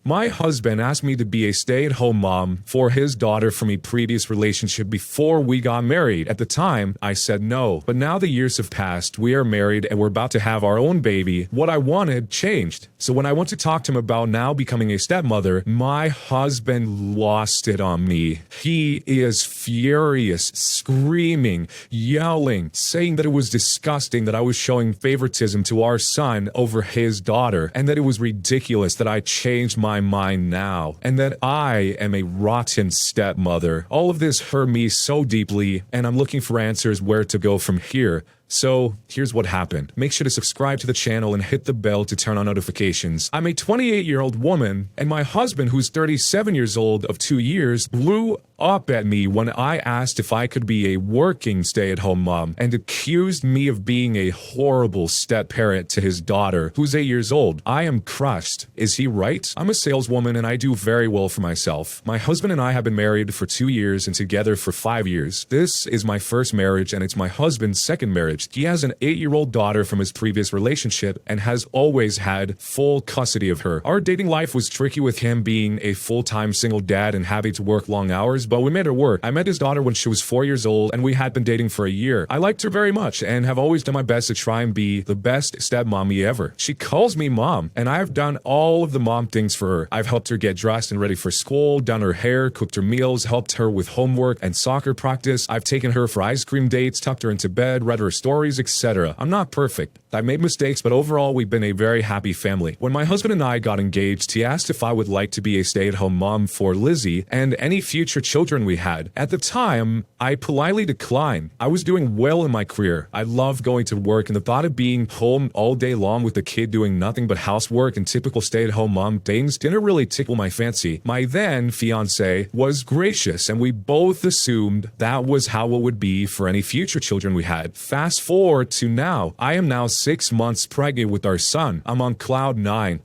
My husband asked me to be a stay-at-home mom for his daughter from a previous relationship before we got married. At the time, I said no. But now the years have passed, we are married, and we're about to have our own baby. What I wanted changed. So when I went to talk to him about now becoming a stepmother, my husband lost it on me. He is furious, screaming, yelling, saying that it was disgusting that I was showing favoritism to our son over his daughter, and that it was ridiculous that I changed my mind now, and that I am a rotten stepmother. All of this hurt me so deeply, and I'm looking for answers where to go from here. So, here's what happened. Make sure to subscribe to the channel and hit the bell to turn on notifications. I'm a 28-year-old woman, and my husband, who's 37 years old of 2 years, blew up at me when I asked if I could be a working stay-at-home mom, and accused me of being a horrible step-parent to his daughter, who's 8 years old. I am crushed. Is he right? I'm a saleswoman and I do very well for myself. My husband and I have been married for 2 years and together for 5 years. This is my first marriage and it's my husband's second marriage. He has an 8-year-old daughter from his previous relationship and has always had full custody of her. Our dating life was tricky with him being a full-time single dad and having to work long hours, but we made it work. I met his daughter when she was 4 years old and we had been dating for a year. I liked her very much and have always done my best to try and be the best stepmommy ever. She calls me mom and I've done all of the mom things for her. I've helped her get dressed and ready for school, done her hair, cooked her meals, helped her with homework and soccer practice. I've taken her for ice cream dates, tucked her into bed, read her stories, etc. I'm not perfect. I made mistakes, but overall we've been a very happy family. When my husband and I got engaged, he asked if I would like to be a stay-at-home mom for Lizzie and any future children we had. At the time, I politely declined. I was doing well in my career. I loved going to work, and the thought of being home all day long with the kid doing nothing but housework and typical stay-at-home mom things didn't really tickle my fancy. My then fiance was gracious, and we both assumed that was how it would be for any future children we had. Fast forward to now. I am now 6 months pregnant with our son. I'm on cloud 9.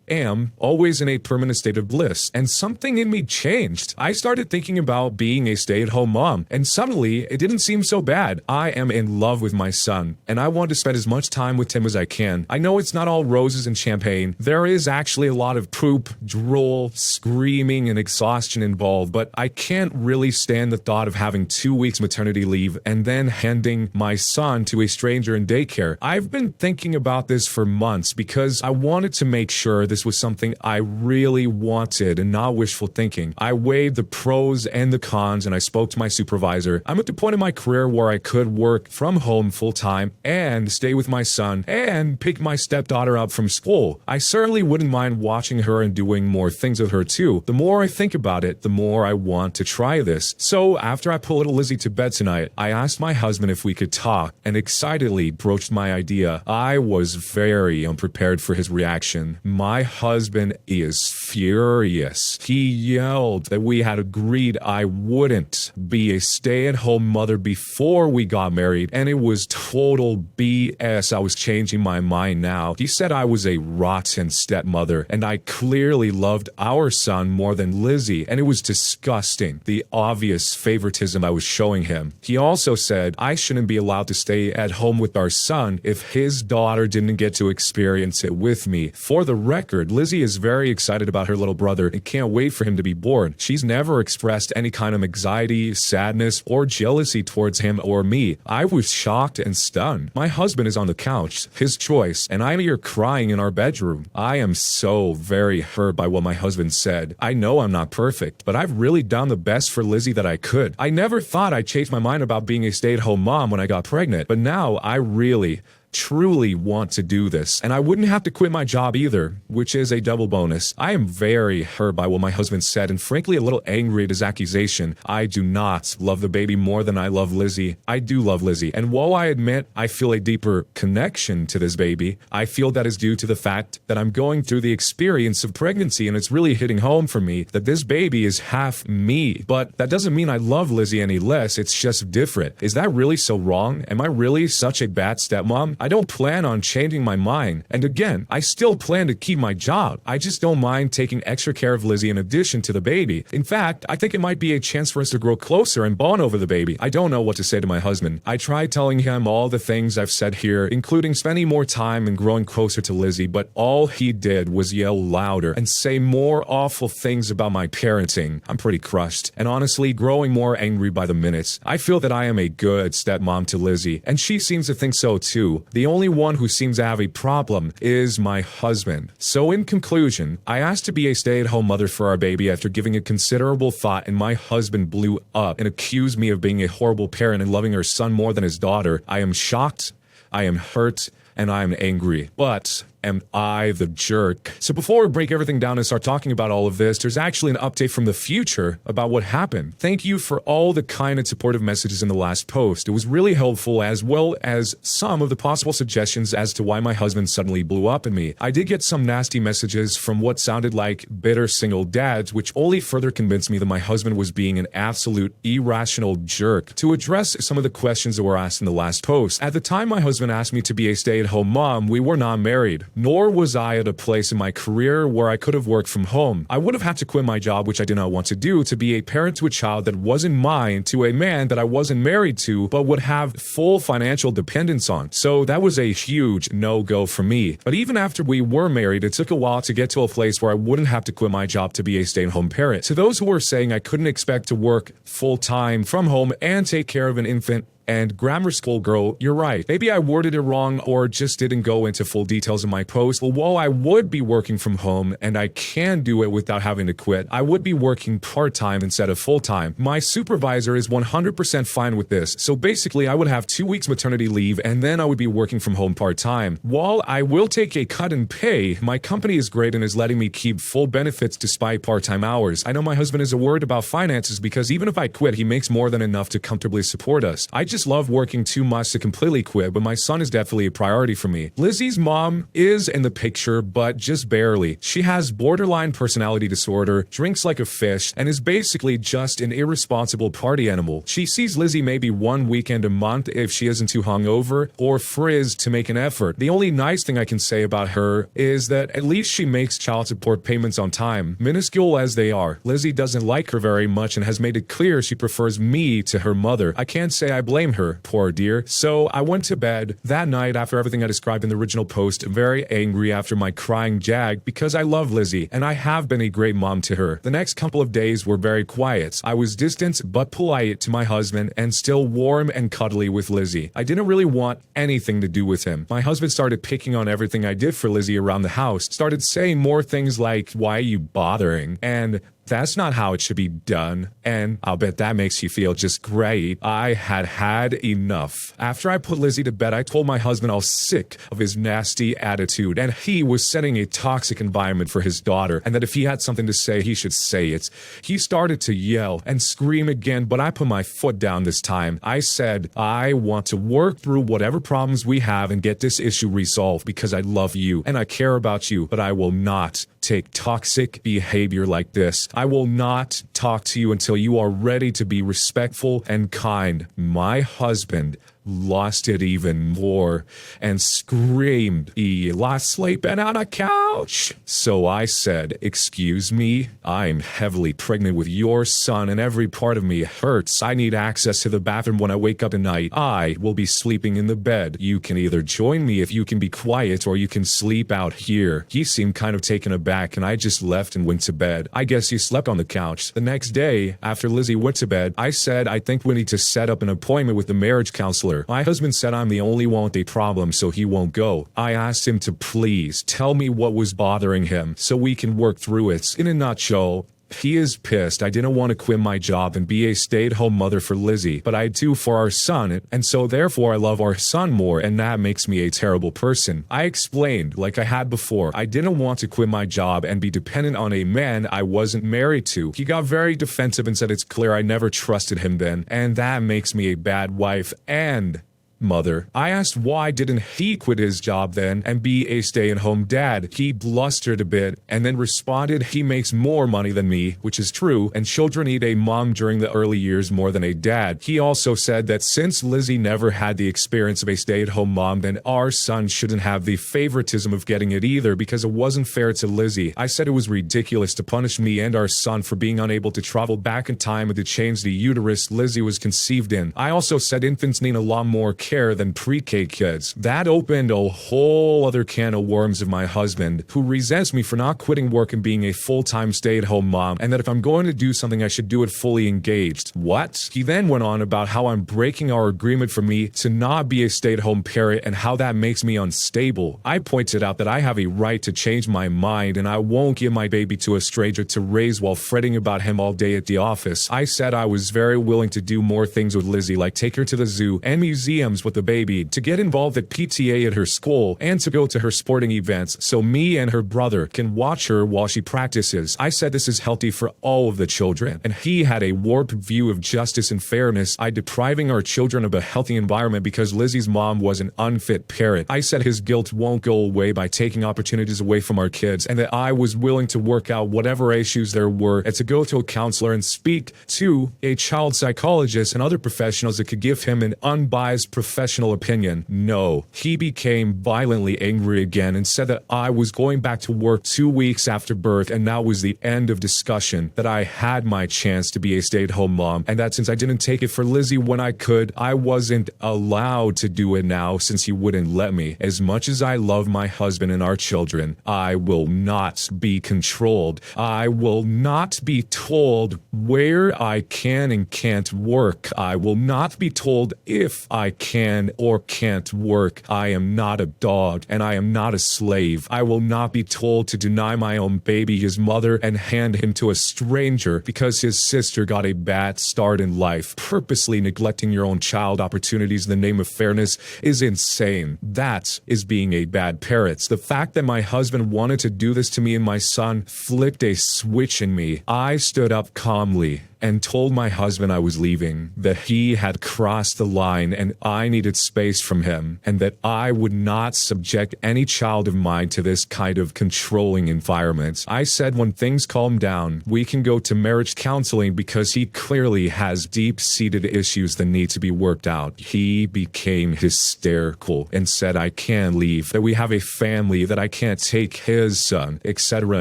Am always in a permanent state of bliss, and something in me changed. I started thinking about being a stay-at-home mom, and suddenly it didn't seem so bad. I am in love with my son, and I want to spend as much time with him as I can. I know it's not all roses and champagne. There is actually a lot of poop, drool, screaming, and exhaustion involved, but I can't really stand the thought of having 2 weeks maternity leave and then handing my son to a stranger in daycare. I've been thinking about this for months because I wanted to make sure this was something I really wanted and not wishful thinking. I weighed the pros and the cons and I spoke to my supervisor. I'm at the point in my career where I could work from home full-time and stay with my son and pick my stepdaughter up from school. I certainly wouldn't mind watching her and doing more things with her too. The more I think about it, the more I want to try this. So after I put little Lizzie to bed tonight, I asked my husband if we could talk and excitedly broached my idea. I was very unprepared for his reaction. My husband is furious. He yelled that we had agreed I wouldn't be a stay-at-home mother before we got married, and it was total BS. I was changing my mind now. He said I was a rotten stepmother, and I clearly loved our son more than Lizzie, and it was disgusting, the obvious favoritism I was showing him. He also said I shouldn't be allowed to stay at home with our son if his daughter didn't get to experience it with me. For the record, Lizzie is very excited about her little brother and can't wait for him to be born. She's never expressed any kind of anxiety, sadness, or jealousy towards him or me. I was shocked and stunned. My husband is on the couch, his choice, and I'm here crying in our bedroom. I am so very hurt by what my husband said. I know I'm not perfect, but I've really done the best for Lizzie that I could. I never thought I'd change my mind about being a stay-at-home mom when I got pregnant, but now I really truly want to do this, and I wouldn't have to quit my job either, which is a double bonus. I am very hurt by what my husband said and frankly a little angry at his accusation. I do not love the baby more than I love Lizzie. I do love Lizzie, and while I admit I feel a deeper connection to this baby, I feel that is due to the fact that I'm going through the experience of pregnancy, and it's really hitting home for me that this baby is half me. But that doesn't mean I love Lizzie any less, it's just different. Is that really so wrong? Am I really such a bad stepmom? I don't plan on changing my mind. And again, I still plan to keep my job. I just don't mind taking extra care of Lizzie in addition to the baby. In fact, I think it might be a chance for us to grow closer and bond over the baby. I don't know what to say to my husband. I tried telling him all the things I've said here, including spending more time and growing closer to Lizzie, but all he did was yell louder and say more awful things about my parenting. I'm pretty crushed, and honestly, growing more angry by the minutes. I feel that I am a good stepmom to Lizzie, and she seems to think so too. The only one who seems to have a problem is my husband. So in conclusion, I asked to be a stay-at-home mother for our baby after giving it considerable thought, and my husband blew up and accused me of being a horrible parent and loving her son more than his daughter. I am shocked, I am hurt, and I am angry. But am I the jerk? So before we break everything down and start talking about all of this, there's actually an update from the future about what happened. Thank you for all the kind and supportive messages in the last post. It was really helpful, as well as some of the possible suggestions as to why my husband suddenly blew up at me. I did get some nasty messages from what sounded like bitter single dads, which only further convinced me that my husband was being an absolute irrational jerk. To address some of the questions that were asked in the last post, at the time my husband asked me to be a stay-at-home mom, we were not married. Nor was I at a place in my career where I could have worked from home. I would have had to quit my job, which I did not want to do, to be a parent to a child that wasn't mine, to a man that I wasn't married to, but would have full financial dependence on. So that was a huge no-go for me. But even after we were married, it took a while to get to a place where I wouldn't have to quit my job to be a stay-at-home parent. To those who were saying I couldn't expect to work full-time from home and take care of an infant and grammar school girl, you're right. Maybe I worded it wrong or just didn't go into full details in my post. But while I would be working from home and I can do it without having to quit, I would be working part-time instead of full-time. My supervisor is 100% fine with this. So basically, I would have 2 weeks maternity leave and then I would be working from home part-time. While I will take a cut in pay, my company is great and is letting me keep full benefits despite part-time hours. I know my husband is worried about finances because even if I quit, he makes more than enough to comfortably support us. I just love working too much to completely quit, but my son is definitely a priority for me. Lizzie's mom is in the picture, but just barely. She has borderline personality disorder, drinks like a fish, and is basically just an irresponsible party animal. She sees Lizzie maybe one weekend a month if she isn't too hungover or frizzed to make an effort. The only nice thing I can say about her is that at least she makes child support payments on time, minuscule as they are. Lizzie doesn't like her very much and has made it clear she prefers me to her mother. I can't say I blame her, poor dear. So I went to bed that night after everything I described in the original post, very angry after my crying jag because I love Lizzie and I have been a great mom to her. The next couple of days were very quiet. I was distant but polite to my husband and still warm and cuddly with Lizzie. I didn't really want anything to do with him. My husband started picking on everything I did for Lizzie around the house, started saying more things like, "Why are you bothering?" and "That's not how it should be done," and "I'll bet that makes you feel just great." I had enough. After I put Lizzie to bed, I told my husband I was sick of his nasty attitude, and he was setting a toxic environment for his daughter, and that if he had something to say, he should say it. He started to yell and scream again, but I put my foot down this time. I said, "I want to work through whatever problems we have and get this issue resolved because I love you and I care about you, but I will not take toxic behavior like this. I will not talk to you until you are ready to be respectful and kind." My husband lost it even more and screamed, "He lost sleeping on a couch." So I said, "Excuse me, I'm heavily pregnant with your son and every part of me hurts. I need access to the bathroom when I wake up at night. I will be sleeping in the bed. You can either join me if you can be quiet or you can sleep out here." He seemed kind of taken aback and I just left and went to bed. I guess he slept on the couch. The next day, after Lizzie went to bed, I said, "I think we need to set up an appointment with the marriage counselor." My husband said I'm the only one with a problem, so he won't go. I asked him to please tell me what was bothering him so we can work through it. In a nutshell, he is pissed I didn't want to quit my job and be a stay-at-home mother for Lizzie, but I do for our son, and so therefore I love our son more, and that makes me a terrible person. I explained, like I had before, I didn't want to quit my job and be dependent on a man I wasn't married to. He got very defensive and said it's clear I never trusted him then, and that makes me a bad wife and stepmother. I asked why didn't he quit his job then and be a stay-at-home dad. He blustered a bit and then responded he makes more money than me, which is true, and children need a mom during the early years more than a dad. He also said that since Lizzie never had the experience of a stay-at-home mom, then our son shouldn't have the favoritism of getting it either because it wasn't fair to Lizzie. I said it was ridiculous to punish me and our son for being unable to travel back in time and to change the uterus Lizzie was conceived in. I also said infants need a lot more care than pre-K kids. That opened a whole other can of worms of my husband, who resents me for not quitting work and being a full-time stay-at-home mom, and that if I'm going to do something I should do it fully engaged. What? He then went on about how I'm breaking our agreement for me to not be a stay-at-home parent and how that makes me unstable. I pointed out that I have a right to change my mind and I won't give my baby to a stranger to raise while fretting about him all day at the office. I said I was very willing to do more things with Lizzie, like take her to the zoo and museums with the baby, to get involved at PTA at her school, and to go to her sporting events so me and her brother can watch her while she practices. I said this is healthy for all of the children, and he had a warped view of justice and fairness. I depriving our children of a healthy environment because Lizzie's mom was an unfit parent. I said his guilt won't go away by taking opportunities away from our kids, and that I was willing to work out whatever issues there were and to go to a counselor and speak to a child psychologist and other professionals that could give him an unbiased professional opinion. No, he became violently angry again and said that I was going back to work 2 weeks after birth, and that was the end of discussion, that I had my chance to be a stay-at-home mom, and that since I didn't take it for Lizzie when I could, I wasn't allowed to do it now since he wouldn't let me. As much as I love my husband and our children, I will not be controlled. I will not be told where I can and can't work. I will not be told if I can or can't work. I am not a dog and I am not a slave. I will not be told to deny my own baby his mother and hand him to a stranger because his sister got a bad start in life. Purposely neglecting your own child opportunities in the name of fairness is insane. That is being a bad parent. The fact that my husband wanted to do this to me and my son flipped a switch in me. I stood up calmly and told my husband I was leaving, that he had crossed the line and I needed space from him, and that I would not subject any child of mine to this kind of controlling environment. I said when things calm down, we can go to marriage counseling because he clearly has deep-seated issues that need to be worked out. He became hysterical and said I can't leave, that we have a family, that I can't take his son, etc.,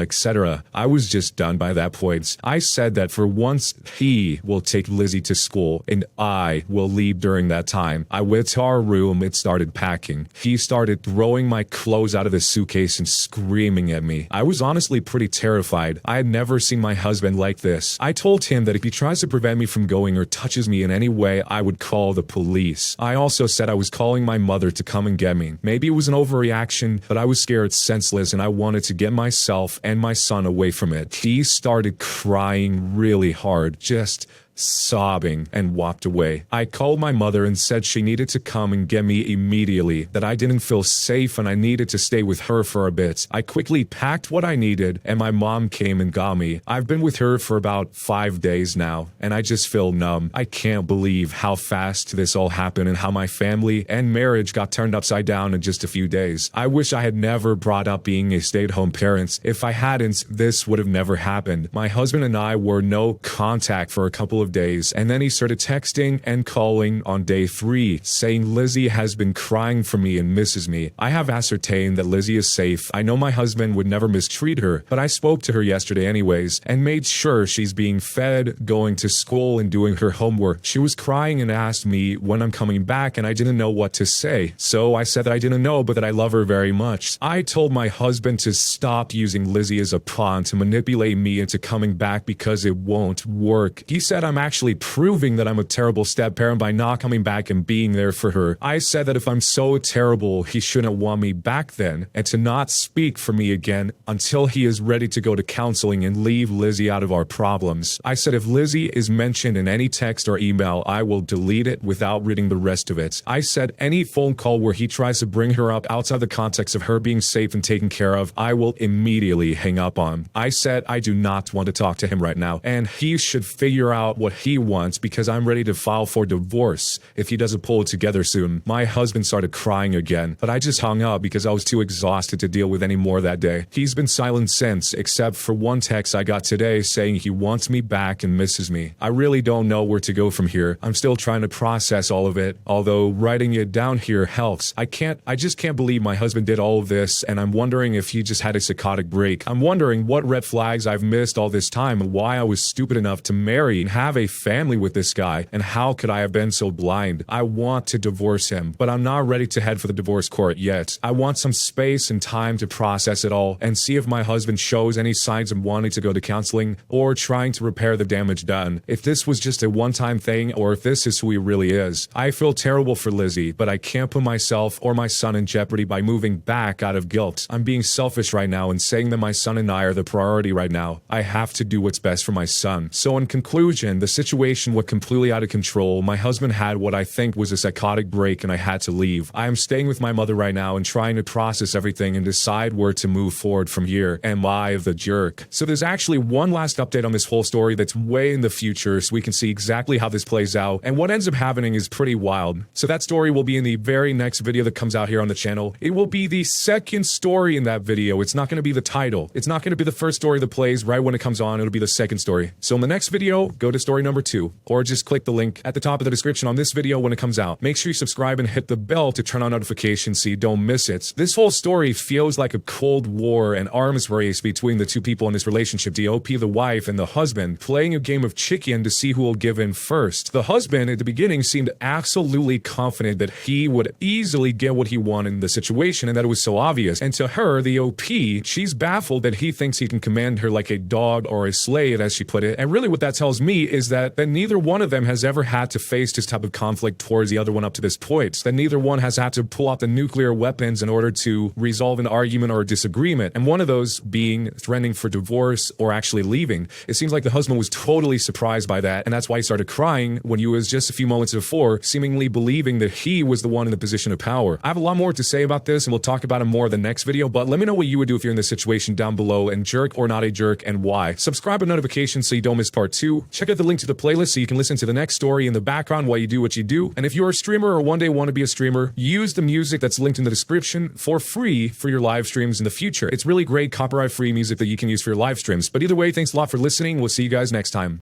etc. I was just done by that point. I said that for once, he will take Lizzie to school and I will leave during that time. I went to our room and started packing. He started throwing my clothes out of the suitcase and screaming at me. I was honestly pretty terrified. I had never seen my husband like this. I told him that if he tries to prevent me from going or touches me in any way, I would call the police. I also said I was calling my mother to come and get me. Maybe it was an overreaction, but I was scared senseless and I wanted to get myself and my son away from it. He started crying really hard, just sobbing, and walked away. I called my mother and said she needed to come and get me immediately, that I didn't feel safe and I needed to stay with her for a bit. I quickly packed what I needed and my mom came and got me. I've been with her for about 5 days now and I just feel numb. I can't believe how fast this all happened and how my family and marriage got turned upside down in just a few days. I wish I had never brought up being a stay-at-home parent. If I hadn't, this would have never happened. My husband and I were no contact for a couple of days, and then he started texting and calling on day 3, saying Lizzie has been crying for me and misses me. I have ascertained that Lizzie is safe. I know my husband would never mistreat her, but I spoke to her yesterday anyways, and made sure she's being fed, going to school, and doing her homework. She was crying and asked me when I'm coming back, and I didn't know what to say. So I said that I didn't know, but that I love her very much. I told my husband to stop using Lizzie as a pawn to manipulate me into coming back because it won't work. He said I'm actually proving that I'm a terrible step-parent by not coming back and being there for her. I said that if I'm so terrible, he shouldn't want me back then, and to not speak for me again until he is ready to go to counseling and leave Lizzie out of our problems. I said if Lizzie is mentioned in any text or email, I will delete it without reading the rest of it. I said any phone call where he tries to bring her up outside the context of her being safe and taken care of, I will immediately hang up on. I said I do not want to talk to him right now, and he should figure out what he wants because I'm ready to file for divorce if he doesn't pull it together soon. My husband started crying again, but I just hung up because I was too exhausted to deal with any more that day. He's been silent since, except for one text I got today saying he wants me back and misses me. I really don't know where to go from here. I'm still trying to process all of it, although writing it down here helps. I just can't believe my husband did all of this, and I'm wondering if he just had a psychotic break. I'm wondering what red flags I've missed all this time and why I was stupid enough to marry and have a family with this guy, and how could I have been so blind? I want to divorce him, but I'm not ready to head for the divorce court yet. I want some space and time to process it all and see if my husband shows any signs of wanting to go to counseling or trying to repair the damage done. If this was just a one-time thing or if this is who he really is. I feel terrible for Lizzie, but I can't put myself or my son in jeopardy by moving back out of guilt. I'm being selfish right now and saying that my son and I are the priority right now. I have to do what's best for my son. So in conclusion, the situation was completely out of control. My husband had what I think was a psychotic break and I had to leave. I am staying with my mother right now and trying to process everything and decide where to move forward from here. Am I the jerk? So there's actually one last update on this whole story that's way in the future so we can see exactly how this plays out, and what ends up happening is pretty wild. So that story will be in the very next video that comes out here on the channel. It will be the second story in that video. It's not going to be the title. It's not going to be the first story that plays right when it comes on. It'll be the second story. So in the next video, go to story number 2, or just click the link at the top of the description on this video when it comes out. Make sure you subscribe and hit the bell to turn on notifications so you don't miss it. This whole story feels like a cold war and arms race between the two people in this relationship, the OP, the wife, and the husband, playing a game of chicken to see who will give in first. The husband at the beginning seemed absolutely confident that he would easily get what he wanted in the situation and that it was so obvious. And to her, the OP, she's baffled that he thinks he can command her like a dog or a slave, as she put it. And really what that tells me is that neither one of them has ever had to face this type of conflict towards the other one up to this point. That neither one has had to pull out the nuclear weapons in order to resolve an argument or a disagreement. And one of those being threatening for divorce or actually leaving. It seems like the husband was totally surprised by that, and that's why he started crying when he was just a few moments before seemingly believing that he was the one in the position of power. I have a lot more to say about this, and we'll talk about it more in the next video, but let me know what you would do if you're in this situation down below, and jerk or not a jerk, and why. Subscribe with notifications so you don't miss part 2. Check out the link to the playlist so you can listen to the next story in the background while you do what you do. And if you're a streamer or one day want to be a streamer, use the music that's linked in the description for free for your live streams in the future. It's really great copyright-free music that you can use for your live streams. But either way, thanks a lot for listening. We'll see you guys next time.